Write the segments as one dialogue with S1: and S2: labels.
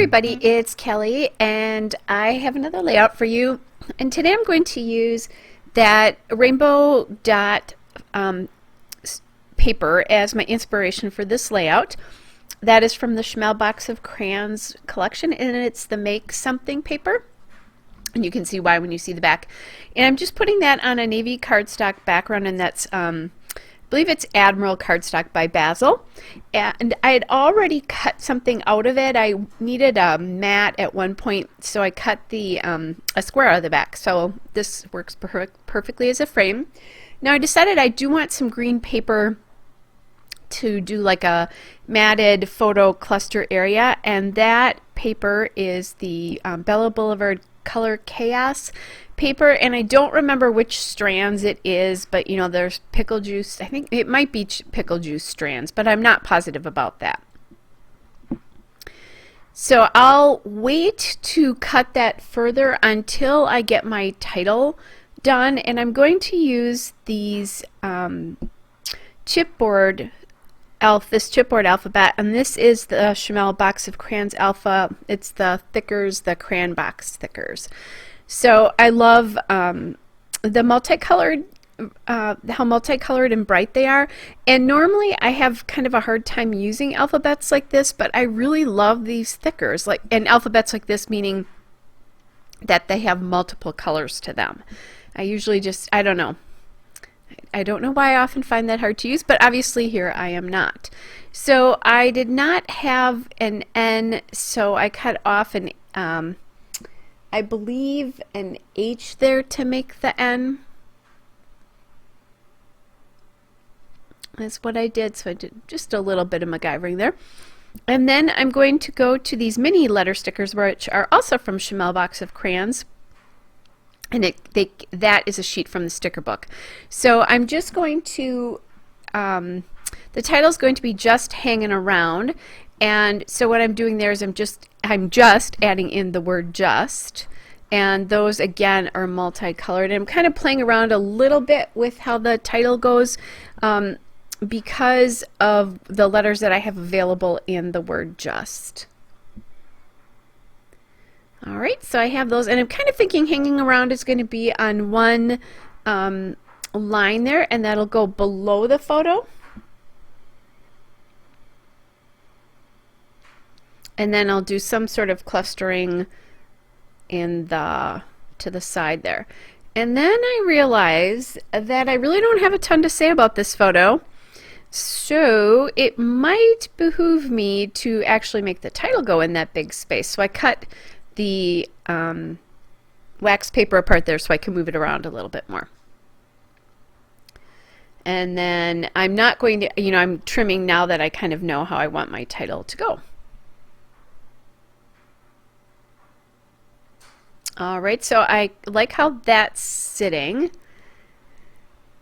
S1: everybody, it's Kelly and I have another layout for you, and today I'm going to use that rainbow dot paper as my inspiration for this layout. That is from the Schmel Box of Crayons collection, and it's the Make Something paper, and you can see why when you see the back. And I'm just putting that on a navy cardstock background, and that's I believe it's Admiral cardstock by Basil, and I had already cut something out of it. I needed a mat at one point, so I cut the a square out of the back, so this works perfectly as a frame. Now I decided I do want some green paper to do like a matted photo cluster area, and that paper is the Bella Boulevard Color Chaos paper, and I don't remember which strands it is, but you know, there's pickle juice. I think it might be pickle juice strands, but I'm not positive about that. So I'll wait to cut that further until I get my title done, and I'm going to use these chipboard alphabet, and this is the Schmel Box of Crayons Alpha. It's the thickers, the crayon box thickers. So I love the multicolored, how multicolored and bright they are. And normally I have kind of a hard time using alphabets like this, but I really love these thickers, and alphabets like this, meaning that they have multiple colors to them. I usually just, I don't know why I often find that hard to use, but obviously here I am not. So I did not have an N, so I cut off an I believe an H there to make the N. That's what I did, so I did just a little bit of MacGyvering there. And then I'm going to go to these mini letter stickers, which are also from Schmel Box of Crayons. And that is a sheet from the sticker book. So I'm just going to, the title is going to be Just Hanging Around. And so what I'm doing there is I'm just adding in the word just, and those again are multicolored. And I'm kind of playing around a little bit with how the title goes because of the letters that I have available in the word just. Alright, so I have those, and I'm kind of thinking hanging around is going to be on one line there, and that'll go below the photo. And then I'll do some sort of clustering in to the side there. And then I realize that I really don't have a ton to say about this photo, so it might behoove me to actually make the title go in that big space. So I cut the wax paper apart there so I can move it around a little bit more. And then I'm not going to, you know, I'm trimming now that I kind of know how I want my title to go. Alright, so I like how that's sitting,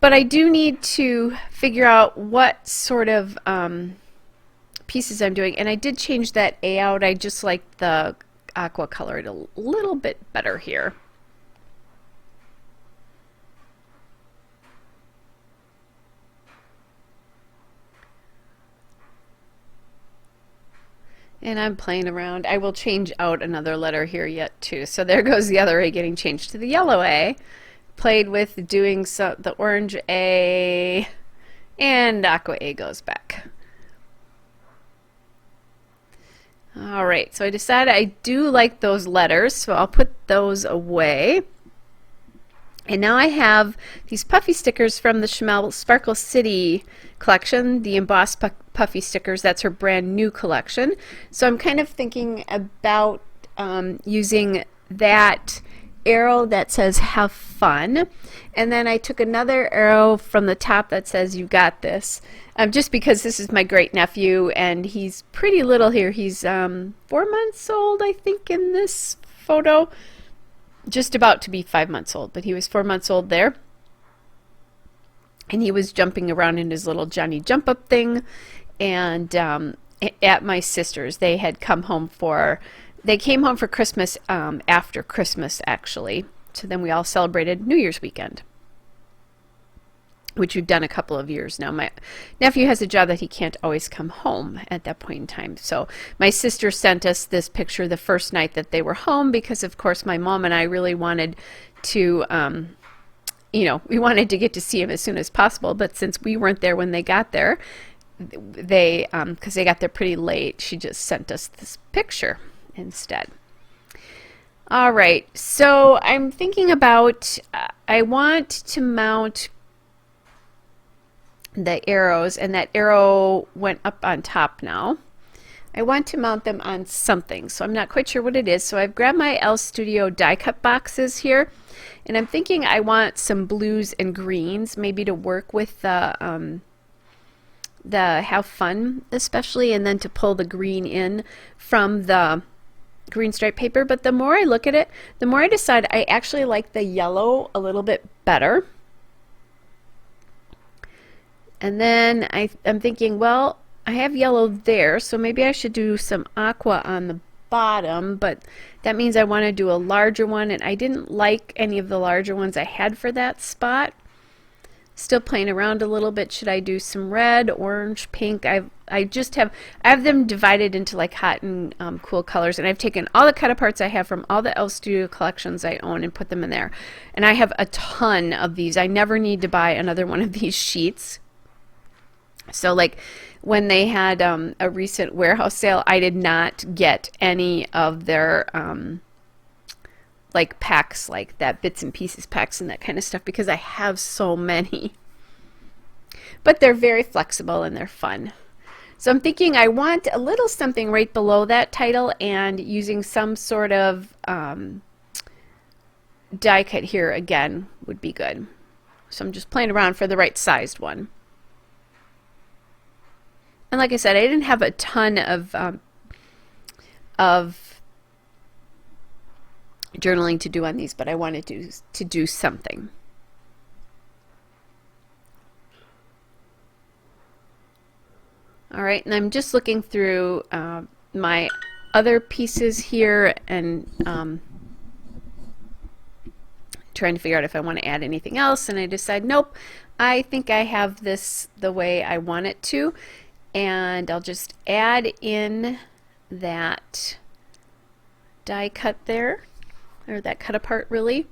S1: but I do need to figure out what sort of pieces I'm doing, and I did change that A out. I just like the aqua colored a little bit better here. And I'm playing around. I will change out another letter here yet too. So there goes the other A getting changed to the yellow A. Played with doing the orange A, and aqua A goes back. Alright, so I decided I do like those letters, so I'll put those away. And now I have these puffy stickers from the Schmel Sparkle City collection, the embossed puffy stickers. That's her brand new collection. So I'm kind of thinking about using that arrow that says have fun, and then I took another arrow from the top that says you got this, just because this is my great nephew and he's pretty little here. He's 4 months old, I think, in this photo. Just about to be 5 months old, but he was 4 months old there, and he was jumping around in his little Johnny jump up thing. And at my sister's, they had come home for Christmas, after Christmas actually, so then we all celebrated New Year's weekend. which we've done a couple of years now. My nephew has a job that he can't always come home at that point in time. So my sister sent us this picture the first night that they were home because, of course, my mom and I really wanted to, we wanted to get to see him as soon as possible. But since we weren't there when they got there, because they got there pretty late, she just sent us this picture instead. All right, so I'm thinking about, I want to mount the arrows, and that arrow went up on top now. I want to mount them on something, so I'm not quite sure what it is. So I've grabbed my L Studio die cut boxes here, and I'm thinking I want some blues and greens maybe to work with the Have Fun especially, and then to pull the green in from the green stripe paper. But the more I look at it, the more I decide I actually like the yellow a little bit better. And then I'm thinking, well, I have yellow there, so maybe I should do some aqua on the bottom, but that means I want to do a larger one, and I didn't like any of the larger ones I had for that spot. Still playing around a little bit. Should I do some red, orange, pink? I have them divided into like hot and cool colors, and I've taken all the cut aparts I have from all the L Studio collections I own and put them in there. And I have a ton of these. I never need to buy another one of these sheets. So like when they had a recent warehouse sale, I did not get any of their like packs like that, bits and pieces packs and that kind of stuff, because I have so many. But they're very flexible and they're fun. So I'm thinking I want a little something right below that title, and using some sort of die cut here again would be good. So I'm just playing around for the right sized one. And like I said, I didn't have a ton of journaling to do on these, but I wanted to do something. All right, and I'm just looking through my other pieces here and trying to figure out if I want to add anything else, and I decide, nope, I think I have this the way I want it to. And I'll just add in that die cut there, or that cut apart really,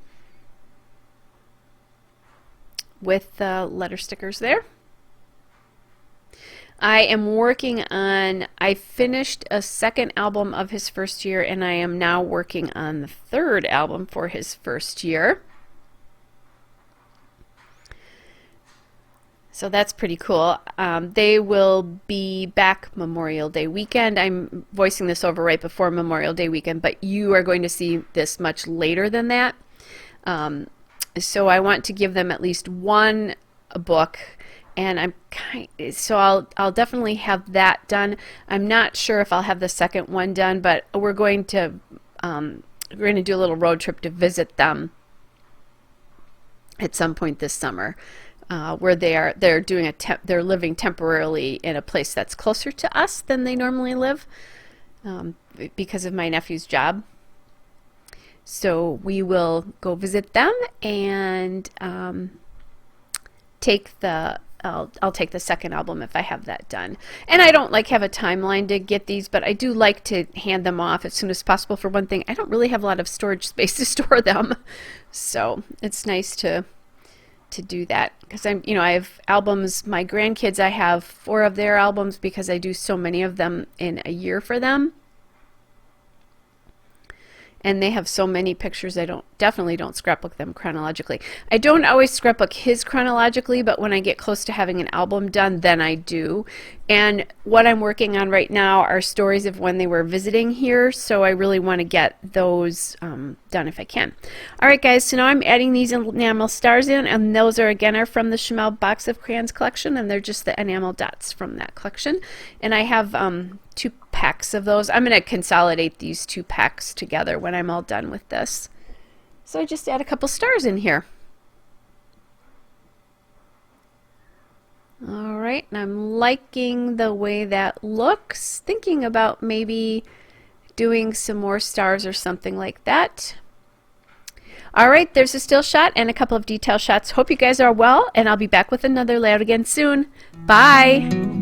S1: with the letter stickers there. I am working on, I finished a second album of his first year, and I am now working on the third album for his first year. So that's pretty cool. They will be back Memorial Day weekend. I'm voicing this over right before Memorial Day weekend, but you are going to see this much later than that. So I want to give them at least one book, and I'll definitely have that done. I'm not sure if I'll have the second one done, but we're going to do a little road trip to visit them at some point this summer. Where they're living temporarily in a place that's closer to us than they normally live, because of my nephew's job. So we will go visit them, and I'll take the second album if I have that done. And I don't have a timeline to get these, but I do like to hand them off as soon as possible. For one thing, I don't really have a lot of storage space to store them, so it's nice to do that, because I have albums. My grandkids, I have 4 of their albums because I do so many of them in a year for them, and they have so many pictures. I definitely don't scrapbook them chronologically. I don't always scrapbook his chronologically, but when I get close to having an album done, then I do. And what I'm working on right now are stories of when they were visiting here, so I really want to get those done if I can. All right, guys, so now I'm adding these enamel stars in, and those are from the Schmel Box of Crayons collection, and they're just the enamel dots from that collection. And I have 2 packs of those. I'm going to consolidate these 2 packs together when I'm all done with this. So I just add a couple stars in here. All right, and I'm liking the way that looks. Thinking about maybe doing some more stars or something like that. All right, there's a still shot and a couple of detail shots. Hope you guys are well, and I'll be back with another layout again soon. Bye!